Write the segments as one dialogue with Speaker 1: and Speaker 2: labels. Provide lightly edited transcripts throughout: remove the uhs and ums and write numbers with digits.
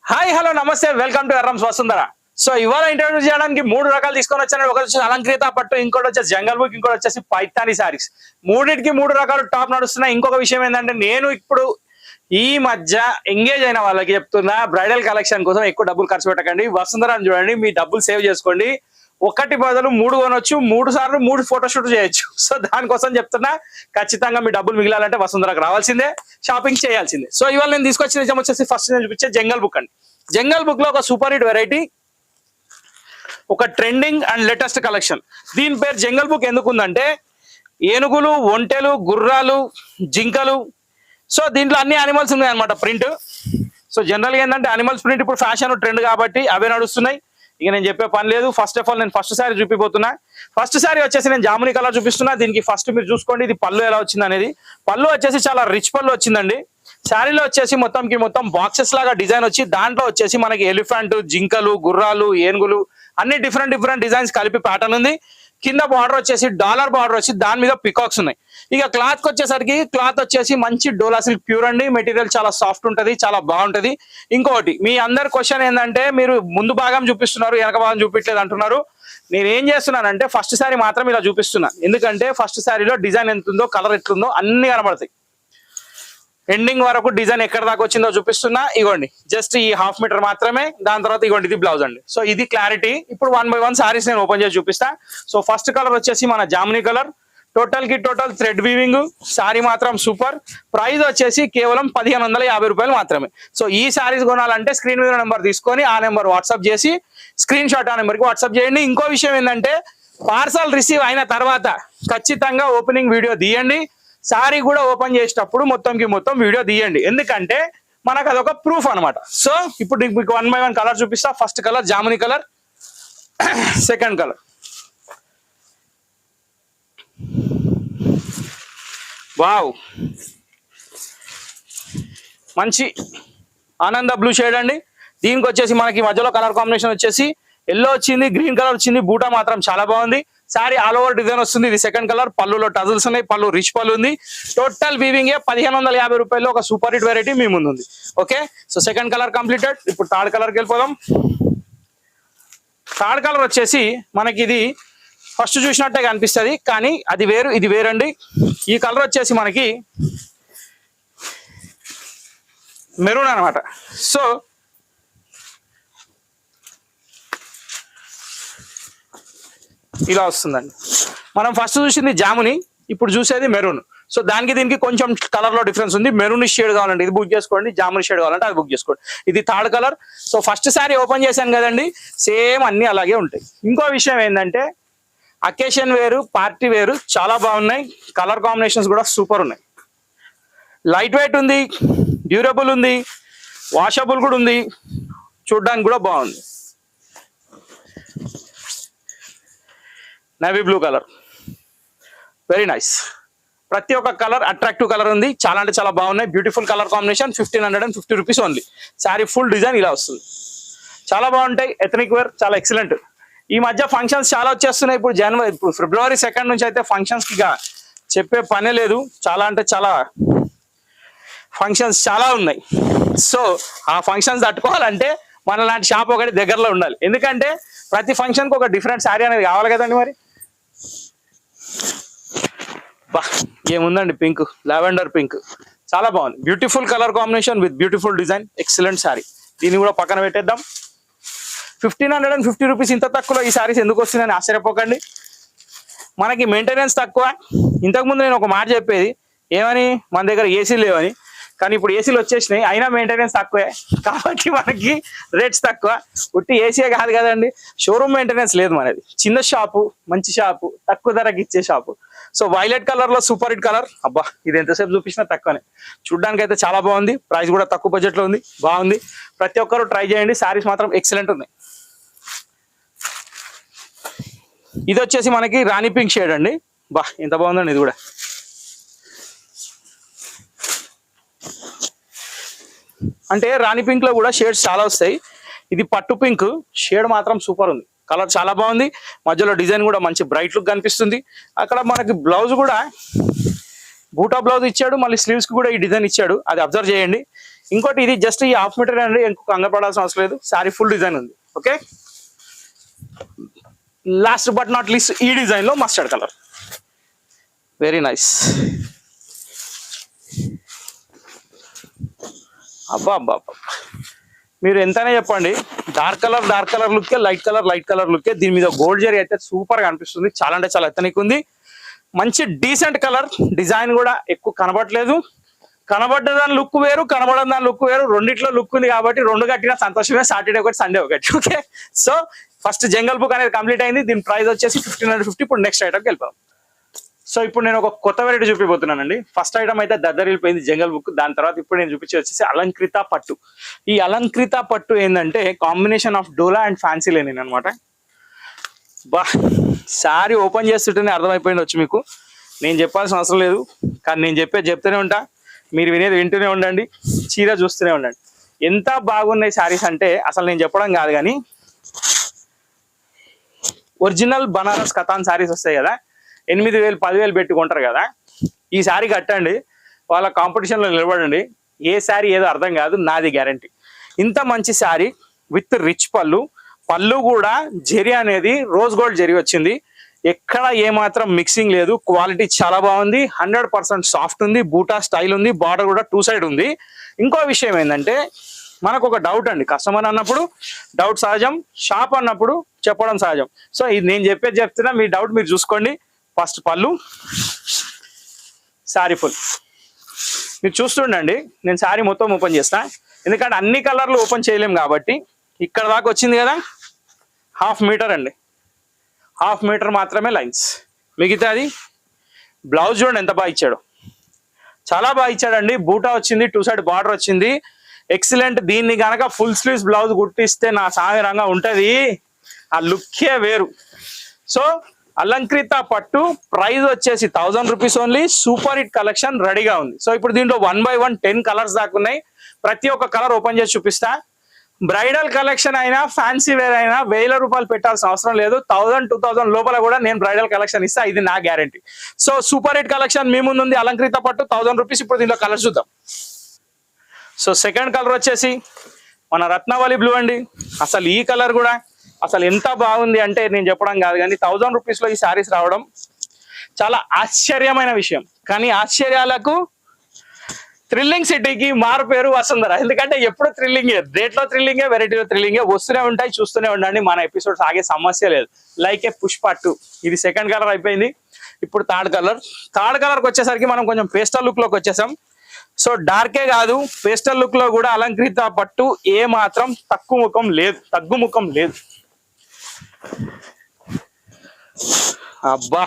Speaker 1: Hi hello నమస్తే welcome to Errams Vasundhara. So ఇవాళ interview చేయడానికి 3 రకాలు తీసుకొని వచ్చాను. ఒకటి వచ్చేసి అలంకృత పట్టు, ఇంకోటి వచ్చేసి జంగల్ బుక్, ఇంకోటి వచ్చేసి పైతాని సారీస్. మూడింటికి 3 రకాలు టాప్ నడుస్తున్నాయి. ఇంకొక విషయం ఏంటంటే నేను ఇప్పుడు ఈ మధ్య ఎంగేజ్ అయిన వాళ్ళకి చెప్తున్నా, బ్రైడల్ కలెక్షన్ కోసం ఎక్కువ డబ్బులు ఖర్చు పెట్టకండి, వసుంధర అని చూడండి, మీ డబ్బులు సేవ్ చేసుకోండి. ఒకటి బదులు 3 కొనొచ్చు, 3 సార్లు 3 ఫోటోషూట్ చేయొచ్చు. సో దానికోసం చెప్తున్నా, ఖచ్చితంగా మీ డబ్బులు మిగిలాలంటే వసుంధరకు రావాల్సిందే, షాపింగ్ చేయాల్సిందే. సో ఇవాళ నేను తీసుకొచ్చిన నిజం వచ్చేసి ఫస్ట్ నేను చూపించే జంగల్ బుక్ అండి. జంగల్ బుక్ లో ఒక సూపర్ హిట్ వెరైటీ, ఒక ట్రెండింగ్ అండ్ లేటెస్ట్ కలెక్షన్. దీని పేరు జంగల్ బుక్ ఎందుకు ఉందంటే ఏనుగులు, ఒంటెలు, గుర్రాలు, జింకలు, సో దీంట్లో అన్ని యానిమల్స్ ఉన్నాయి అనమాట ప్రింట్. సో జనరల్గా ఏంటంటే యానిమల్స్ ప్రింట్ ఇప్పుడు ఫ్యాషన్ ట్రెండ్ కాబట్టి అవే నడుస్తున్నాయి. ఇక నేను చెప్పే పని లేదు. ఫస్ట్ ఆఫ్ ఆల్ నేను ఫస్ట్ సారీ చూపిపోతున్నా. ఫస్ట్ సారీ వచ్చేసి నేను జామునీ కలర్ చూపిస్తున్నా. దీనికి ఫస్ట్ మీరు చూసుకోండి ఇది పళ్ళు ఎలా వచ్చింది అనేది. పళ్ళు వచ్చేసి చాలా రిచ్ పళ్ళు వచ్చిందండి. శారీలో వచ్చేసి మొత్తం బాక్సెస్ లాగా డిజైన్ వచ్చి దాంట్లో వచ్చేసి మనకి ఎలిఫెంట్, జింకలు, గుర్రాలు, ఏనుగులు అన్ని డిఫరెంట్ డిజైన్స్ కలిపి ప్యాటర్న్ ఉంది. కింద బార్డర్ వచ్చేసి డాలర్ బార్డర్ వచ్చి దాని మీద పికాక్స్ ఉన్నాయి. ఇక క్లాత్ వచ్చేసరికి క్లాత్ వచ్చేసి మంచి డోలా సిల్క్ ప్యూర్ అండి. మెటీరియల్ చాలా సాఫ్ట్ ఉంటది, చాలా బాగుంటది. ఇంకోటి మీ అందరి క్వశ్చన్ ఏంటంటే మీరు ముందు భాగం చూపిస్తున్నారు, వెనక భాగం చూపించలేదు అంటున్నారు. నేను ఏం చేస్తున్నానంటే ఫస్ట్ సారీ మాత్రం ఇలా చూపిస్తున్నా. ఎందుకంటే ఫస్ట్ సారీలో డిజైన్ ఎంత ఉందో, కలర్ ఎట్లుందో అన్ని కనబడతాయి. ఎండింగ్ వరకు డిజైన్ ఎక్కడ దాకా వచ్చిందో చూపిస్తున్నా. ఇగోండి జస్ట్ ఈ 1/2 మీటర్ మాత్రమే. దాని తర్వాత ఇగోండి ఇది బ్లౌజ్ అండి. సో ఇది క్లారిటీ. ఇప్పుడు 1 by 1 సారీస్ నేను ఓపెన్ చేసి చూపిస్తా. సో ఫస్ట్ కలర్ వచ్చేసి మన jamuni colour. Total thread weaving. Sorry మాత్రం సూపర్. ప్రైస్ వచ్చేసి కేవలం 1550 రూపాయలు మాత్రమే. సో ఈ సారీస్ కొనాలంటే స్క్రీన్ మీద నెంబర్ తీసుకొని ఆ నెంబర్ వాట్సాప్ చేసి స్క్రీన్ షాట్ ఆ నెంబర్కి వాట్సాప్ చేయండి. ఇంకో విషయం ఏంటంటే పార్సల్ రిసీవ్ అయిన తర్వాత ఖచ్చితంగా ఓపెనింగ్ వీడియో తీయండి. సారీ కూడా ఓపెన్ చేసేటప్పుడు మొత్తం వీడియో తీయండి. ఎందుకంటే మనకు అదొక ప్రూఫ్ అనమాట. సో ఇప్పుడు మీకు 1 by 1 కలర్ చూపిస్తా. First colour jamuni colour. Second colour wow, మంచి ఆనంద బ్లూ షేడ్ అండి. దీనికి వచ్చేసి మనకి మధ్యలో కలర్ కాంబినేషన్ వచ్చేసి ఎల్లో వచ్చింది, గ్రీన్ కలర్ వచ్చింది. బూటా మాత్రం చాలా బాగుంది. సారీ ఆల్ ఓవర్ డిజైన్ వస్తుంది. ఇది సెకండ్ కలర్. పళ్ళులో టజల్స్ ఉన్నాయి, పళ్ళు రిచ్ పళ్ళు ఉంది. టోటల్ వీవింగ్ 1550 రూపాయలు ఒక సూపర్ హిట్ వెరైటీ మీ ముందు ఉంది. Okay, so second colour completed. ఇప్పుడు థర్డ్ కలర్కి వెళ్ళిపోదాం. థర్డ్ కలర్ వచ్చేసి మనకి ఇది ఫస్ట్ చూసినట్టే కనిపిస్తుంది, కానీ అది వేరు ఇది వేరండి. ఈ కలర్ వచ్చేసి మనకి మెరూన్ అనమాట. సో ఇలా వస్తుందండి. మనం ఫస్ట్ చూసింది జాముని, ఇప్పుడు చూసేది మెరూన్. సో దానికి దీనికి కొంచెం కలర్ లో డిఫరెన్స్ ఉంది. మెరూన్ షేడ్ కావాలంటే ఇది బుక్ చేసుకోండి, జాముని షేడ్ కావాలంటే అది బుక్ చేసుకోండి. ఇది third colour. So first sorry open చేశాను కదండి, సేమ్ అన్ని అలాగే ఉంటాయి. ఇంకో విషయం ఏంటంటే అకేషన్ వేరు, పార్టీ వేరు చాలా బాగున్నాయి. కలర్ కాంబినేషన్స్ కూడా సూపర్ ఉన్నాయి. లైట్ వెయిట్ ఉంది, డ్యూరబుల్ ఉంది, వాషబుల్ కూడా ఉంది, చూడడానికి కూడా బాగుంది. Navy blue colour, very nice. ప్రతి ఒక్క కలర్ అట్రాక్టివ్ కలర్ ఉంది. చాలా అంటే చాలా బాగున్నాయి. Beautiful colour combination. 1550 rupees only. Sari full design ఇలా వస్తుంది. చాలా బాగుంటాయి. ఎథనిక్ వేర్ చాలా ఎక్సలెంట్. ఈ మధ్య ఫంక్షన్స్ చాలా వచ్చేస్తున్నాయి. ఇప్పుడు ఫిబ్రవరి 2 నుంచి అయితే ఫంక్షన్స్కి ఇక చెప్పే పనే లేదు. చాలా అంటే చాలా ఫంక్షన్స్ చాలా ఉన్నాయి. సో ఆ ఫంక్షన్స్ తట్టుకోవాలంటే మన లాంటి షాప్ ఒకటి దగ్గరలో ఉండాలి. ఎందుకంటే ప్రతి ఫంక్షన్కి ఒక డిఫరెంట్ శారీ అనేది కావాలి కదండి. మరి బా ఏముందండి, పింక్, లావెండర్ పింక్ చాలా బాగుంది. Beautiful colour combination with beautiful design, excellent sari. దీన్ని కూడా పక్కన పెట్టేద్దాం. 1550 రూపీస్. ఇంత తక్కువలో ఈ శారీస్ ఎందుకు వస్తుందని ఆశ్చర్యపోకండి. మనకి మెయింటెనెన్స్ తక్కువ. ఇంతకుముందు నేను ఒక మాట చెప్పేది ఏమని, మన దగ్గర ఏసీ లేవని, కానీ ఇప్పుడు ఏసీలు వచ్చేసినాయి, అయినా మెయింటెనెన్స్ తక్కువే. కాబట్టి మనకి రేట్స్ తక్కువ. ఉట్టి ఏసీయే కాదు కదండి, షోరూమ్ మెయింటెనెన్స్ లేదు మనది. చిన్న షాపు, మంచి షాపు, తక్కువ ధరకి ఇచ్చే షాపు. సో వైలెట్ కలర్ లో సూపర్ హిట్ కలర్. అబ్బా ఇది ఎంతసేపు చూపించినా తక్కువనే. చూడడానికి అయితే చాలా బాగుంది. ప్రైస్ కూడా తక్కువ బడ్జెట్ లో ఉంది, బాగుంది. ప్రతి ఒక్కరు ట్రై చేయండి. శారీస్ మాత్రం ఎక్సలెంట్ ఉన్నాయి. ఇది వచ్చేసి మనకి రాణి పింక్ షేడ్ అండి. బా ఎంత బాగుందండి ఇది కూడా. అంటే రాణి పింక్ లో కూడా షేడ్స్ చాలా వస్తాయి. ఇది పట్టు పింక్ షేడ్ మాత్రం సూపర్ ఉంది. కలర్ చాలా బాగుంది. మధ్యలో డిజైన్ కూడా మంచి బ్రైట్ లుక్ కనిపిస్తుంది. అక్కడ మనకి బ్లౌజ్ కూడా బూటా బ్లౌజ్ ఇచ్చాడు, మళ్ళీ స్లీవ్స్ కి కూడా ఈ డిజైన్ ఇచ్చాడు. అది అబ్జర్వ్ చేయండి. ఇంకోటి ఇది జస్ట్ ఈ హాఫ్ మీటర్ అండి, ఇంకొక కంగాపడాల్సిన అవసరం లేదు. శారీ ఫుల్ డిజైన్ ఉంది. Okay, last but not least ఈ డిజైన్ లో మస్టర్డ్ కలర్, వెరీ నైస్. అబ్బా అబ్బా అబ్బా, మీరు ఎంతనే చెప్పండి, డార్క్ కలర్ లుక్కే, లైట్ కలర్ లుక్కే. దీని మీద గోల్డ్ జరీ అయితే సూపర్ గా అనిపిస్తుంది, చాలా అంటే చాలా ఎత్తనికి ఉంది. మంచి డీసెంట్ కలర్, డిజైన్ కూడా ఎక్కువ కనబడలేదు. కనబడ్డ దాని లుక్ వేరు, కనబడని దాని లుక్ వేరు, రెండిట్లో లుక్ ఉంది కాబట్టి రెండు కట్టినా సంతోషమే. సాటర్డే ఒకటి, సండే ఒకటి. ఓకే, సో ఫస్ట్ జంగల్ బుక్ అనేది కంప్లీట్ అయింది. దీని ప్రైస్ వచ్చేసి 1550. ఇప్పుడు నెక్స్ట్ ఐటమ్కి వెళ్ళిపోదాం. సో ఇప్పుడు నేను ఒక కొత్త వెరైటీ చూపిపోతున్నానండి. ఫస్ట్ ఐటమ్ అయితే దద్దరిల్లిపోయింది జంగల్ బుక్. దాని తర్వాత ఇప్పుడు నేను చూపించి వచ్చేసి అలంకృత పట్టు. ఈ అలంకృత పట్టు ఏంటంటే combination of dola and fancy Lenin అనమాట. బా, శారీ ఓపెన్ చేస్తుంటేనే అర్థమైపోయింది వచ్చి మీకు. నేను చెప్పాల్సిన అవసరం లేదు, కానీ నేను చెప్తూనే ఉంటా, మీరు వినేది వింటూనే ఉండండి, చీర చూస్తూనే ఉండండి. ఎంత బాగున్నాయి శారీస్ అంటే అసలు నేను చెప్పడం కాదు, కానీ ఒరిజినల్ బనారస్ కథాన్ శారీస్ వస్తాయి కదా, 8000 10,000 పెట్టుకుంటారు కదా, ఈ శారీ కట్టండి, వాళ్ళ కాంపిటీషన్లో నిలబడండి, ఏ శారీ ఏదో అర్థం కాదు, నాది గ్యారంటీ. ఇంత మంచి శారీ విత్ రిచ్ పళ్ళు, పళ్ళు కూడా జెరీ అనేది రోజ్ గోల్డ్ జెరీ వచ్చింది, ఎక్కడ ఏమాత్రం మిక్సింగ్ లేదు, క్వాలిటీ చాలా బాగుంది, 100% సాఫ్ట్ ఉంది, బూటా స్టైల్ ఉంది, బార్డర్ కూడా 2 సైడ్ ఉంది. ఇంకో విషయం ఏంటంటే మనకు ఒక డౌట్ అండి, కస్టమర్ అన్నప్పుడు డౌట్ సహజం, షాప్ అన్నప్పుడు చెప్పడం సహజం. సో ఇది నేను చెప్తున్నా, మీ డౌట్ మీరు చూసుకోండి. ఫస్ట్ పళ్ళు, శారీ ఫుల్ మీరు చూస్తుండండి. నేను శారీ మొత్తం ఓపెన్ చేస్తా, ఎందుకంటే అన్ని కలర్లు ఓపెన్ చేయలేం కాబట్టి. ఇక్కడ దాకా వచ్చింది కదా, 1/2 మీటర్ అండి, 1/2 మీటర్ మాత్రమే లైన్స్, మిగతాది. బ్లౌజ్ చూడండి ఎంత బాగా ఇచ్చాడు, చాలా బాగా ఇచ్చాడండి. బూటా వచ్చింది, 2 సైడ్ బార్డర్ వచ్చింది, ఎక్సలెంట్. దీన్ని కనుక ఫుల్ స్లీవ్స్ బ్లౌజ్ కుట్టిస్తే నా సాగరంగా ఉంటది, ఆ లుక్కే వేరు. సో అలంకృత పట్టు ప్రైస్ వచ్చేసి 1000 rupees only. Super hit collection రెడీగా ఉంది. సో ఇప్పుడు దీంట్లో 1 by 1 10 కలర్స్ దాకా ఉన్నాయి. ప్రతి ఒక్క కలర్ ఓపెన్ చేసి చూపిస్తా. బ్రైడల్ కలెక్షన్ అయినా ఫ్యాన్సీ వేర్ అయినా 1000 రూపాయలు పెట్టాల్సిన అవసరం లేదు. 1000-2000 లోపల కూడా నేను బ్రైడల్ కలెక్షన్ ఇస్తా, ఇది నా guarantee. So super hit collection మీ ముందు ఉంది, అలంకృత పట్టు 1000 రూపీస్. ఇప్పుడు దీంట్లో కలర్ చూద్దాం. సో సెకండ్ కలర్ వచ్చేసి మన రత్నావళి బ్లూ అండి. అసలు ఈ కలర్ కూడా అసలు ఎంత బాగుంది అంటే నేను చెప్పడం కాదు, కానీ 1000 రూపీస్ లో ఈ శారీస్ రావడం చాలా ఆశ్చర్యమైన విషయం. కానీ ఆశ్చర్యాలకు థ్రిల్లింగ్ సిటీకి మారు పేరు వసుంధర. ఎందుకంటే ఎప్పుడు థ్రిల్లింగే, రేట్లో థ్రిల్లింగే, వెరైటీలో థ్రిల్లింగే వస్తూనే ఉంటాయి, చూస్తూనే ఉండండి. మన ఎపిసోడ్స్ ఆగే సమస్య లేదు. లైక్ ఏ పుష్ప 2, ఇది సెకండ్ కలర్ అయిపోయింది. ఇప్పుడు థర్డ్ కలర్కి వచ్చేసరికి మనం కొంచెం పేస్టల్ లుక్ లోకి వచ్చేసాం. సో డార్కే కాదు, పేస్టల్ లుక్ లో కూడా అలంకృత పట్టు ఏ మాత్రం తగ్గుముఖం లేదు. అబ్బా,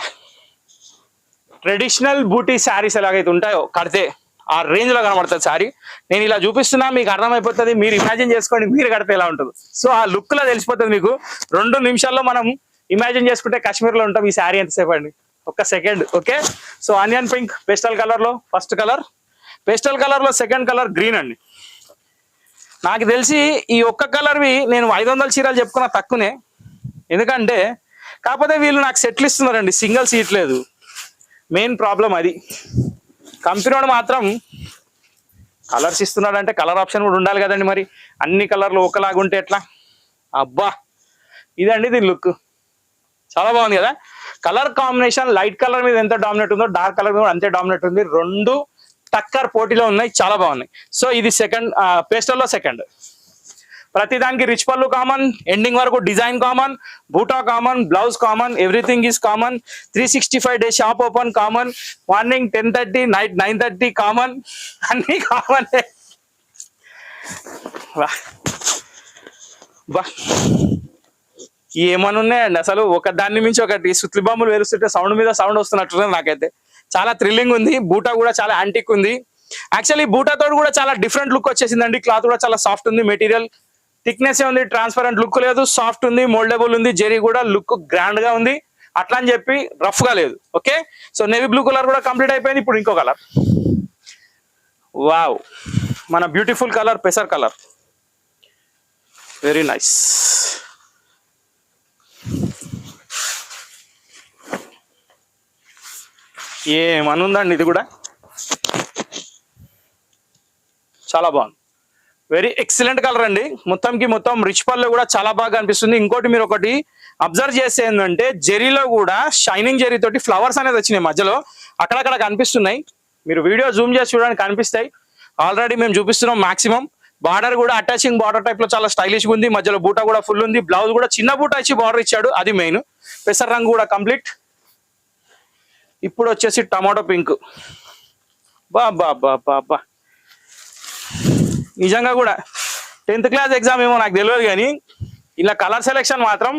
Speaker 1: ట్రెడిషనల్ బూటీ శారీస్ ఎలాగైతే ఉంటాయో కడితే ఆ రేంజ్ లో కనబడుతుంది శారీ. నేను ఇలా చూపిస్తున్నా, మీకు అర్థమైపోతుంది, మీరు ఇమాజిన్ చేసుకోండి మీరు కడితే ఎలా ఉంటుంది. సో ఆ లుక్ లో తెలిసిపోతుంది మీకు. 2 నిమిషాల్లో మనం ఇమాజిన్ చేసుకుంటే కాశ్మీర్ లో ఉంటాం. ఈ శారీ ఎంతసేపు అండి, ఒక్క second. Okay, so onion pink pastel colour లో ఫస్ట్ కలర్, పేస్టల్ కలర్ లో సెకండ్ కలర్ గ్రీన్ అండి. నాకు తెలిసి ఈ ఒక్క కలర్వి నేను 500 చీరలు చెప్పుకున్నా తక్కువనే, ఎందుకంటే కాకపోతే వీళ్ళు నాకు సెట్లు ఇస్తున్నారండి, సింగిల్ సీట్ లేదు. మెయిన్ ప్రాబ్లం అది. కంపెనీ వాడు మాత్రం కలర్స్ ఇస్తున్నాడు అంటే కలర్ ఆప్షన్ కూడా ఉండాలి కదండి. మరి అన్ని కలర్లు ఒకలాగా ఉంటే ఎట్లా? అబ్బా, ఇదండి దీని లుక్, చాలా బాగుంది కదా. కలర్ కాంబినేషన్ లైట్ కలర్ మీద ఎంత డామినేట్ ఉందో డార్క్ కలర్ మీద అంతే డామినేట్ ఉంది. 2 టక్కర్ పోటీలో ఉన్నాయి, చాలా బాగున్నాయి. సో ఇది సెకండ్, పేస్టల్లో సెకండ్. ప్రతిదానికి రిచ్ పళ్ళు కామన్, ఎండింగ్ వరకు డిజైన్ కామన్, బూటా common, blouse common, everything is common. 365 days shop open common, morning 10:30 night 9:30 common, అన్ని కామన్. బా, ఏమని ఉన్నాయండి అసలు, ఒక దాన్ని మించి ఒకటి. సుత్లి బాంబులు వేరుస్తుంటే సౌండ్ మీద సౌండ్ వస్తున్నట్టున్నారు. నాకైతే చాలా థ్రిల్లింగ్ ఉంది. బూటా కూడా చాలా యాంటిక్ ఉంది. యాక్చువల్లీ బూటాతో కూడా చాలా డిఫరెంట్ లుక్ వచ్చేసిందండి. క్లాత్ కూడా చాలా సాఫ్ట్ ఉంది, మెటీరియల్ థిక్నెస్ ఉంది, ట్రాన్స్పరెంట్ లుక్ లేదు, సాఫ్ట్ ఉంది, మోల్డబుల్ ఉంది, జెరీ కూడా లుక్ గ్రాండ్ గా ఉంది. అట్లా అని చెప్పి రఫ్ గా లేదు. Okay, so navy blue colour కూడా కంప్లీట్ అయిపోయింది. ఇప్పుడు ఇంకో కలర్, వావ్, మన బ్యూటిఫుల్ కలర్ పెసర్ కలర్, వెరీ నైస్. ఏమనుందండి, ఇది కూడా చాలా బాగుంది. వెరీ ఎక్సలెంట్ కలర్ అండి. మొత్తం రిచ్ పళ్ళు కూడా చాలా బాగా అనిపిస్తుంది. ఇంకోటి మీరు ఒకటి అబ్జర్వ్ చేస్తే ఏంటంటే జెరీలో కూడా షైనింగ్ జెరీ తోటి ఫ్లవర్స్ అనేది వచ్చినాయి మధ్యలో, అక్కడక్కడ కనిపిస్తున్నాయి. మీరు వీడియో జూమ్ చేసి చూడడానికి కనిపిస్తాయి. ఆల్రెడీ మేము చూపిస్తున్నాం మాక్సిమం. బార్డర్ కూడా అటాచింగ్ బార్డర్ టైప్ లో చాలా స్టైలిష్ ఉంది. మధ్యలో బూటా కూడా ఫుల్ ఉంది. బ్లౌజ్ కూడా చిన్న బూటా ఇచ్చి బార్డర్ ఇచ్చాడు, అది మెయిన్. పెసర్ రంగు కూడా కంప్లీట్. ఇప్పుడు వచ్చేసి టమాటో పింక్. బా బా బా బా బా నిజంగా కూడా 10th క్లాస్ ఎగ్జామ్ ఏమో నాకు తెలియదు, కానీ ఇలా కలర్ సెలెక్షన్ మాత్రం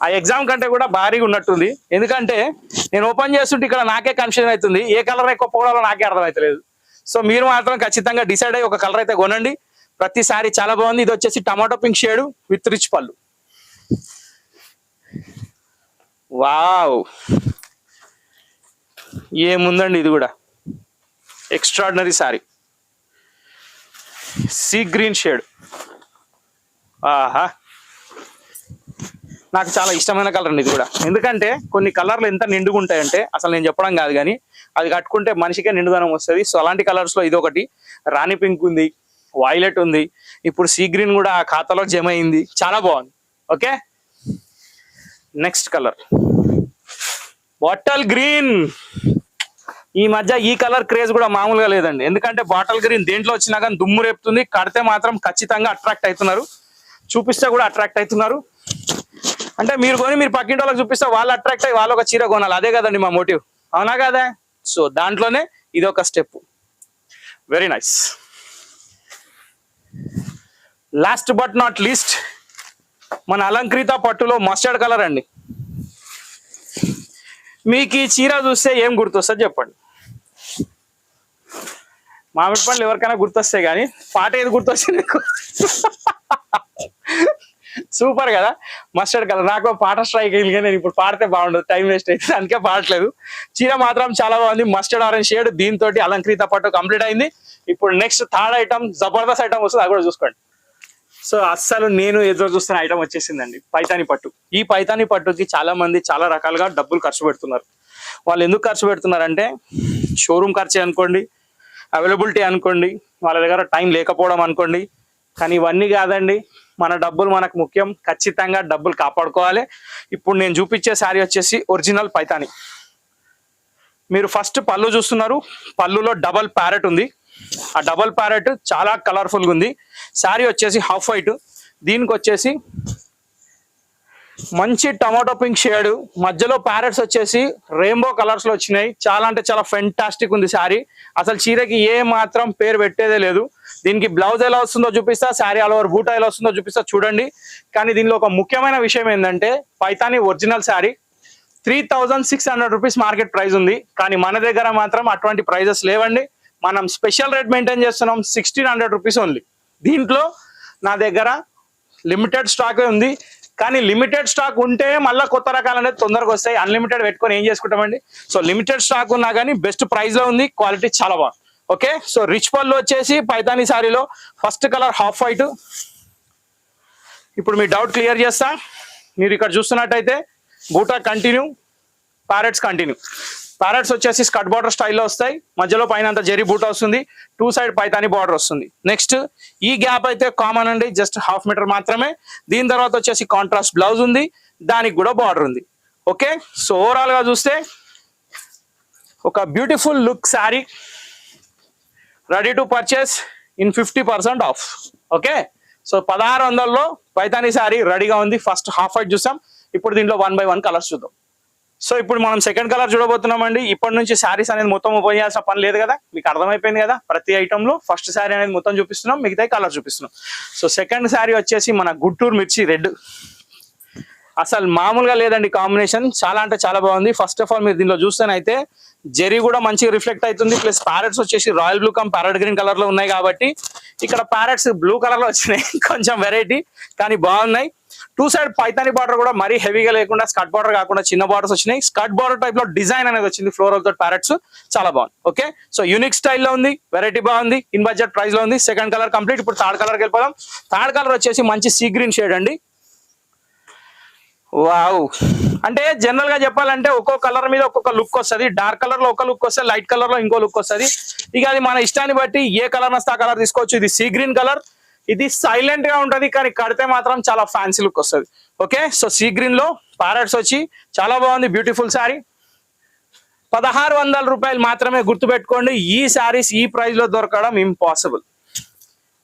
Speaker 1: ఆ ఎగ్జామ్ కంటే కూడా భారీగా ఉన్నట్టుంది. ఎందుకంటే నేను ఓపెన్ చేస్తుంటే ఇక్కడ నాకే కన్ఫ్యూజన్ అవుతుంది, ఏ కలర్ ఎక్కువ పోవడాలో నాకే అర్థమవుతలేదు. సో మీరు మాత్రం ఖచ్చితంగా డిసైడ్ అయ్యి ఒక కలర్ అయితే కొనండి. ప్రతిసారి చాలా బాగుంది. ఇది వచ్చేసి tomato pink shade with rich పళ్ళు. వావ్, ఏముందండి, ఇది కూడా extraordinary sorry. Sea green shade. ఆహా, నాకు చాలా ఇష్టమైన కలర్ అండి ఇది కూడా. ఎందుకంటే కొన్ని కలర్లు ఎంత నిండుగా ఉంటాయంటే అసలు నేను చెప్పడం కాదు, కానీ అది కట్టుకుంటే మనిషికే నిండుదనం వస్తుంది. సో అలాంటి కలర్స్ లో ఇది ఒకటి. రాణి పింక్ ఉంది, వైలెట్ ఉంది, ఇప్పుడు సీ గ్రీన్ కూడా ఆ ఖాతాలో జమ అయింది. చాలా బాగుంది. Okay, next colour bottle green. ఈ మధ్య ఈ కలర్ క్రేజ్ కూడా మామూలుగా లేదండి. ఎందుకంటే బాటల్ గ్రీన్ దేంట్లో వచ్చినా కానీ దుమ్ము రేపుతుంది. కడితే మాత్రం ఖచ్చితంగా అట్రాక్ట్ అవుతున్నారు, చూపిస్తే కూడా అట్రాక్ట్ అవుతున్నారు. అంటే మీరు కొని మీరు పక్కింటి వాళ్ళకి చూపిస్తే వాళ్ళు అట్రాక్ట్ అయ్యి వాళ్ళు ఒక చీర కొనాలి, అదే కదండి మా మోటివ్, అవునా కదా? సో దాంట్లోనే ఇది ఒక step. Very nice. Last but not least మన అలంకృత పట్టులో మస్టర్డ్ కలర్ అండి. మీకు ఈ చీర చూస్తే ఏం గుర్తొస్తుంది చెప్పండి? మామిడి పండ్లు ఎవరికైనా గుర్తొస్తాయి, కానీ పాట ఏది గుర్తొస్తుంది నీకు? సూపర్ కదా, మస్టర్డ్ కలర్. నాకు పాట స్ట్రైక్ అయింది, కానీ నేను ఇప్పుడు పాడితే బాగుండదు, టైం వేస్ట్ అవుతుంది, అందుకే పాడట్లేదు. చీర మాత్రం చాలా బాగుంది, మస్టర్డ్ ఆరెంజ్ షేడ్. దీంతో అలంకృత పట్టు కంప్లీట్ అయింది. ఇప్పుడు next third item, Jabardasth item వస్తుంది, అది కూడా చూసుకోండి. సో అస్సలు నేను ఎదురు చూస్తున్న ఐటమ్ వచ్చేసిందండి, పైతాని పట్టు. ఈ పైతాని పట్టుకి చాలా మంది చాలా రకాలుగా డబ్బులు ఖర్చు పెడుతున్నారు. వాళ్ళు ఎందుకు ఖర్చు పెడుతున్నారంటే షోరూమ్ ఖర్చే అనుకోండి, అవైలబిలిటీ అనుకోండి, వాళ్ళ దగ్గర టైం లేకపోవడం అనుకోండి. కానీ ఇవన్నీ కాదండి, మన డబ్బులు మనకు ముఖ్యం. ఖచ్చితంగా డబ్బులు కాపాడుకోవాలి. ఇప్పుడు నేను చూపించే శారీ వచ్చేసి ఒరిజినల్ పైతాని. మీరు ఫస్ట్ పళ్ళు చూస్తున్నారు, పళ్ళులో డబల్ ప్యారెట్ ఉంది. ఆ డబల్ ప్యారెట్ చాలా కలర్ఫుల్ గా ఉంది. శారీ వచ్చేసి హాఫ్ వైట్, దీనికి వచ్చేసి మంచి టమాటో పింక్ షేడ్, మధ్యలో ప్యారెట్స్ వచ్చేసి రెయిన్బో కలర్స్ లో వచ్చినాయి. చాలా అంటే చాలా ఫెంటాస్టిక్ ఉంది శారీ. అసలు చీరకి ఏ మాత్రం పేరు పెట్టేదే లేదు. దీనికి బ్లౌజ్ ఎలా వస్తుందో చూపిస్తా, శారీ ఆల్ ఓవర్ బూటా ఎలా వస్తుందో చూపిస్తా, చూడండి. కానీ దీనిలో ఒక ముఖ్యమైన విషయం ఏంటంటే Paithani original sari 3600 rupees market price ఉంది. కానీ మన దగ్గర మాత్రం అటువంటి ప్రైజెస్ లేవండి. మనం స్పెషల్ రేట్ మెయింటైన్ చేస్తున్నాం, 1600 రూపీస్ ఓన్లీ. దీంట్లో నా దగ్గర లిమిటెడ్ స్టాక్ ఉంది. కానీ లిమిటెడ్ స్టాక్ ఉంటే మళ్ళీ కొత్త రకాలు అనేది తొందరగా వస్తాయి. అన్లిమిటెడ్ పెట్టుకొని ఏం చేసుకుంటామండి? సో లిమిటెడ్ స్టాక్ ఉన్నా కానీ బెస్ట్ ప్రైస్ లో ఉంది, క్వాలిటీ చాలా బాగుంది. ఓకే, సో రిచ్ పళ్ళు వచ్చేసి పైతాని సారీలో ఫస్ట్ కలర్ హాఫ్ వైట్. ఇప్పుడు మీ డౌట్ క్లియర్ చేస్తా. మీరు ఇక్కడ చూస్తున్నట్టయితే బూటా కంటిన్యూ, ప్యారెట్స్ కంటిన్యూ. ప్యారెట్స్ వచ్చేసి స్కర్ట్ బార్డర్ స్టైల్లో వస్తాయి, మధ్యలో పైన అంతా జెరీ బూటా వస్తుంది, 2 సైడ్ పైతాని బార్డర్ వస్తుంది. నెక్స్ట్ ఈ గ్యాప్ అయితే కామన్ అండి, జస్ట్ ½ మీటర్ మాత్రమే. దీని తర్వాత వచ్చేసి కాంట్రాస్ట్ బ్లౌజ్ ఉంది, దానికి కూడా బార్డర్ ఉంది. ఓకే, సో ఓవరాల్ గా చూస్తే ఒక beautiful look sari, ready to purchase in 50% off. Okay, so 1600లో పైతాని శారీ రెడీగా ఉంది. ఫస్ట్ హాఫ్ వైట్ చూసాం, ఇప్పుడు దీంట్లో 1 by 1 కలర్స్ చూద్దాం. సో ఇప్పుడు మనం సెకండ్ కలర్ చూడబోతున్నామండి. ఇప్పటి నుంచి శారీస్ అనేది మొత్తం ఓపెన్ చేయాల్సిన పని లేదు కదా, మీకు అర్థమైపోయింది కదా. ప్రతి ఐటమ్ లో ఫస్ట్ శారీ అనేది మొత్తం చూపిస్తున్నాం, మిగతా కలర్ చూపిస్తున్నాం. సో సెకండ్ శారీ వచ్చేసి మన గుంటూరు మిర్చి రెడ్. అసలు మామూలుగా లేదండి కాంబినేషన్, చాలా అంటే చాలా బాగుంది. ఫస్ట్ ఆఫ్ ఆల్ మీరు దీనిలో చూస్తేనైతే జెరీ కూడా మంచిగా రిఫ్లెక్ట్ అవుతుంది. ప్లస్ ప్యారెట్స్ వచ్చేసి royal blue come parrot green colour లో ఉన్నాయి కాబట్టి ఇక్కడ ప్యారెట్స్ బ్లూ కలర్ లో వచ్చినాయి. కొంచెం వెరైటీ కానీ బాగున్నాయి. 2 సైడ్ పైతాని బార్డర్ కూడా మరీ హెవీగా లేకుండా, స్కర్ట్ బార్డర్ కాకుండా చిన్న బార్డర్స్ వచ్చినాయి. స్కర్ట్ బార్డర్ టైప్ లో డిజైన్ అనేది వచ్చింది, ఫ్లోరల్ తో ప్యారెట్స్, చాలా బాగుంది. ఓకే, సో యూనిక్ స్టైల్లో ఉంది, వెరైటీ బాగుంది, ఇన్ బడ్జెట్ ప్రైస్ లో ఉంది. Second colour complete. ఇప్పుడు థర్డ్ కలర్కి వెళ్ళిపోదాం. థర్డ్ కలర్ వచ్చేసి మంచి సీ గ్రీన్ షేడ్ అండి. వావ్, అంటే జనరల్ గా చెప్పాలంటే ఒక్కో కలర్ మీద ఒక్కొక్క లుక్ వస్తుంది. డార్క్ కలర్ లో ఒక లుక్ వస్తుంది, లైట్ కలర్ లో ఇంకో లుక్ వస్తుంది. ఇక అది మన ఇష్టాన్ని బట్టి ఏ కలర్ వస్తే ఆ కలర్ తీసుకోవచ్చు. ఇది సీ గ్రీన్ కలర్, ఇది సైలెంట్ గా ఉంటది కానీ కడితే మాత్రం చాలా ఫ్యాన్సీ లుక్ వస్తుంది. ఓకే, సో సీ గ్రీన్ లో ప్యారెట్స్ వచ్చి చాలా బాగుంది, బ్యూటిఫుల్ శారీ. 1600 రూపాయలు మాత్రమే. గుర్తుపెట్టుకోండి, ఈ శారీస్ ఈ ప్రైస్ లో దొరకడం ఇంపాసిబుల్.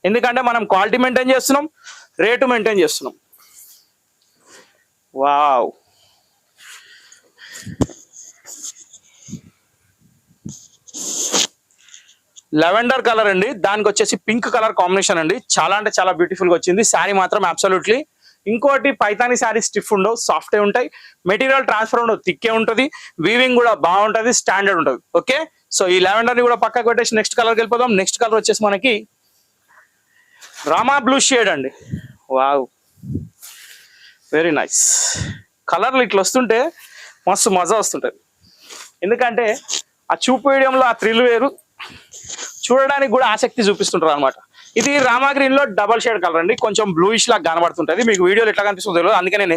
Speaker 1: ఎందుకంటే మనం క్వాలిటీ మెయింటైన్ చేస్తున్నాం, రేటు మెయింటైన్ చేస్తున్నాం. వావ్, లెవెండర్ కలర్ అండి, దానికి వచ్చేసి పింక్ కలర్ కాంబినేషన్ అండి. చాలా అంటే చాలా బ్యూటిఫుల్ గా వచ్చింది. శారీ మాత్రం అబ్సల్యూట్లీ. ఇంకోటి పైతాని శారీ స్టిఫ్ ఉండవు, సాఫ్టే ఉంటాయి. మెటీరియల్ ట్రాన్స్ఫర్ ఉండవు, థిక్కే ఉంటుంది. వీవింగ్ కూడా బాగుంటది, స్టాండర్డ్ ఉంటుంది. ఓకే, సో ఈ లెవెండర్ ని కూడా పక్కకు పెట్టేసి నెక్స్ట్ కలర్కి వెళ్ళిపోదాం. నెక్స్ట్ కలర్ వచ్చేసి మనకి రామా బ్లూ షేడ్ అండి. Wow, very nice. కలర్లు ఇట్లా వస్తుంటే మస్తు మజా వస్తుంటది. ఎందుకంటే ఆ చూపు వేయడంలో ఆ థ్రిల్ వేరు, చూడడానికి కూడా ఆసక్తి చూపిస్తుంటారు అనమాట. ఇది రామా గ్రీన్ లో డబల్ షేడ్ కలర్ అండి, కొంచెం బ్లూయిష్ లాగా కనబడుతుంటది. మీకు వీడియోలో ఎట్లా కనిపిస్తుందో తెలియదు, అందుకే నేను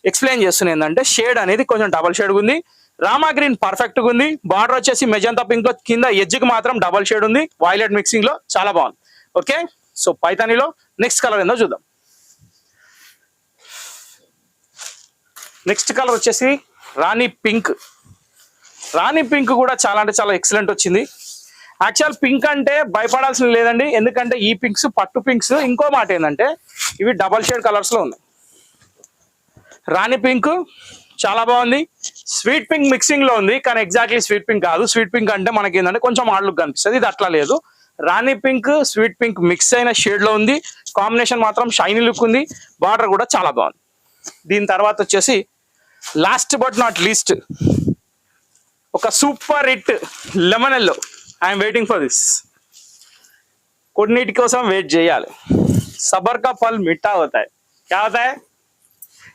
Speaker 1: ఎక్స్ప్లెయిన్ చేస్తున్నాను. ఏంటంటే షేడ్ అనేది కొంచెం డబల్ షేడ్ ఉంది. రామా గ్రీన్ పర్ఫెక్ట్ గా ఉంది. బార్డర్ వచ్చేసి మెజంతా పింక్ లో కింద ఎడ్జ్ కి మాత్రం డబల్ షేడ్ ఉంది, వైలెట్ మిక్సింగ్ లో చాలా బాగుంది. ఓకే, సో పైతానిలో నెక్స్ట్ కలర్ ఏందో చూద్దాం. నెక్స్ట్ కలర్ వచ్చేసి రాణి పింక్. రాణి పింక్ కూడా చాలా అంటే చాలా ఎక్సలెంట్ వచ్చింది. యాక్చువల్ పింక్ అంటే భయపడాల్సిన లేదండి, ఎందుకంటే ఈ పింక్స్ పట్టు పింక్స్. ఇంకో మాట ఏంటంటే ఇవి డబల్ షేడ్ కలర్స్ లో ఉన్నాయి. రాణి పింక్ చాలా బాగుంది. స్వీట్ పింక్ మిక్సింగ్ లో ఉంది, కానీ ఎగ్జాక్ట్లీ స్వీట్ పింక్ కాదు. స్వీట్ పింక్ అంటే మనకి ఏంటంటే కొంచెం హార్డ్ లుక్ కనిపిస్తుంది, ఇది అట్లా లేదు. రాణి పింక్ స్వీట్ పింక్ మిక్స్ అయిన షేడ్ లో ఉంది. కాంబినేషన్ మాత్రం షైనీ లుక్ ఉంది. బార్డర్ కూడా చాలా బాగుంది. దీని తర్వాత వచ్చేసి లాస్ట్ బట్ నాట్ లీస్ట్ ఒక super hit lemon yellow. I'm waiting for this. కొన్నిటి కోసం వెయిట్ చేయాలి. సబర్ కా ఫల్ మిఠా అవుతాయి. క్యా అవుతాయి?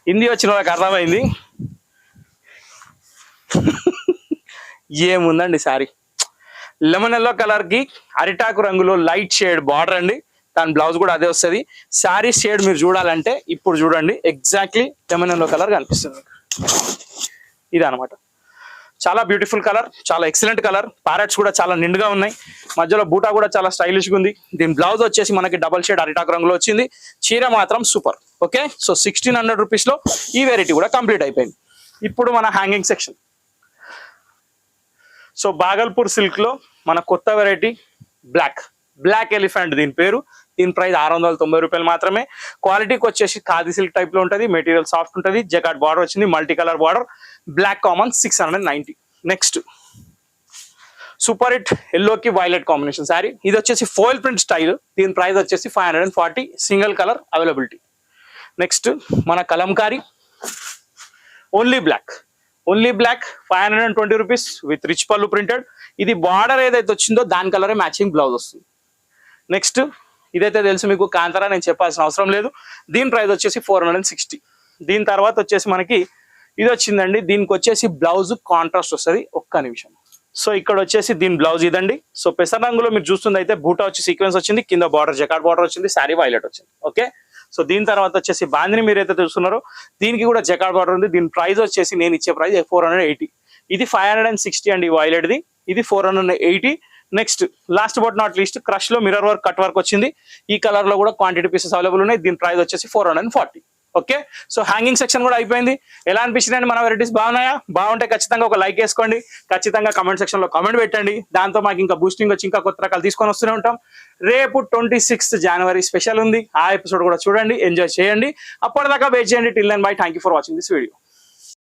Speaker 1: హిందీ వచ్చిన వాళ్ళకి అర్థమైంది. ఏముందండి సారీ, లెమన్ ఎల్లో కలర్ కి అరిటాకు రంగులో లైట్ షేడ్ బార్డర్ అండి. దాని బ్లౌజ్ కూడా అదే వస్తుంది. శారీ షేడ్ మీరు చూడాలంటే ఇప్పుడు చూడండి, ఎగ్జాక్ట్లీ లెమన్ ఎల్లో కలర్ కనిపిస్తుంది. ఇది అనమాట. చాలా బ్యూటిఫుల్ కలర్, చాలా ఎక్సలెంట్ కలర్. ప్యారెట్స్ కూడా చాలా నిండుగా ఉన్నాయి. మధ్యలో బూటా కూడా చాలా స్టైలిష్ గా ఉంది. దీని బ్లౌజ్ వచ్చేసి మనకి డబల్ షేడ్ అరిటాకు రంగులో వచ్చింది. చీర మాత్రం సూపర్. ఓకే, సో 1600 రూపీస్ లో ఈ వెరైటీ కూడా కంప్లీట్ అయిపోయింది. ఇప్పుడు మన hanging section. So Bhagalpur silk లో మన కొత్త వెరైటీ బ్లాక్ ఎలిఫెంట్ దీని పేరు. దీని ప్రైస్ 690 రూపాయలు మాత్రమే. క్వాలిటీకి వచ్చేసి ఖాదీ సిల్క్ టైప్ లో ఉంటుంది. మెటీరియల్ సాఫ్ట్ ఉంటుంది. జకాట్ బార్డర్ వచ్చింది, multi colour border. Black common 690. Next super hit ఎల్లోకి వైలెట్ కాంబినేషన్ శారీ. ఇది వచ్చేసి ఫోయిల్ ప్రింట్ స్టైల్. దీని ప్రైస్ వచ్చేసి 540. Single colour availability. నెక్స్ట్ మన kalamkari only black 520 rupees with rich pallu printed. ఇది బార్డర్ ఏదైతే వచ్చిందో దాని కలరే మ్యాచింగ్ బ్లౌజ్ వస్తుంది. నెక్స్ట్ ఇదైతే తెలుసు మీకు, కాంతారా, నేను చెప్పాల్సిన అవసరం లేదు. దీని ప్రైస్ వచ్చేసి 460. దీని తర్వాత వచ్చేసి మనకి ఇది వచ్చిందండి. దీనికి వచ్చేసి బ్లౌజ్ కాంట్రాస్ట్ వస్తుంది. ఒక్క నిమిషం. సో ఇక్కడ వచ్చేసి దీని బ్లౌజ్ ఇదండి. సో పెసర రంగులో మీరు చూస్తుంది అయితే బూటా వచ్చి సీక్వెన్స్ వచ్చింది, కింద బార్డర్ జకాట్ బార్డర్ వచ్చింది, శారీ వైలెట్ వచ్చింది. ఓకే, సో దీని తర్వాత వచ్చేసి బాందిని మీరైతే చూస్తున్నారో దీనికి కూడా జకాట్ బార్డర్ ఉంది. దీని ప్రైస్ వచ్చేసి నేను ఇచ్చే ప్రైస్ 480. ఇది 560 అండి వైలెట్ది, ఇది 480. Next last but not least crush లో మిర్రర్ వర్క్ కట్ వర్క్ వచ్చింది. ఈ కలర్ లో కూడా క్వాంటిటీ పీసెస్ అవైలబుల్ ఉన్నాయి. దీని ప్రైస్ వచ్చేసి 440. ఓకే, సో హ్యాంగింగ్ సెక్షన్ కూడా అయిపోయింది. ఎలా అనిపించిందండి మన వెరైటీస్? బాగున్నాయా? బాగుంటే ఖచ్చితంగా ఒక లైక్ వేసుకోండి. ఖచ్చితంగా కమెంట్ సెక్షన్ లో కామెంట్ పెట్టండి. దాంతో మాకు ఇంకా బూస్టింగ్ వచ్చి ఇంకా కొత్త రకాలు తీసుకొని వస్తూనే ఉంటాం. రేపు 26th జనవరి స్పెషల్ ఉంది. ఆ ఎపిసోడ్ కూడా చూడండి, ఎంజాయ్ చేయండి. అప్పటిదాకా వెయిట్ చేయండి. Till then bye. Thank you for watching this video.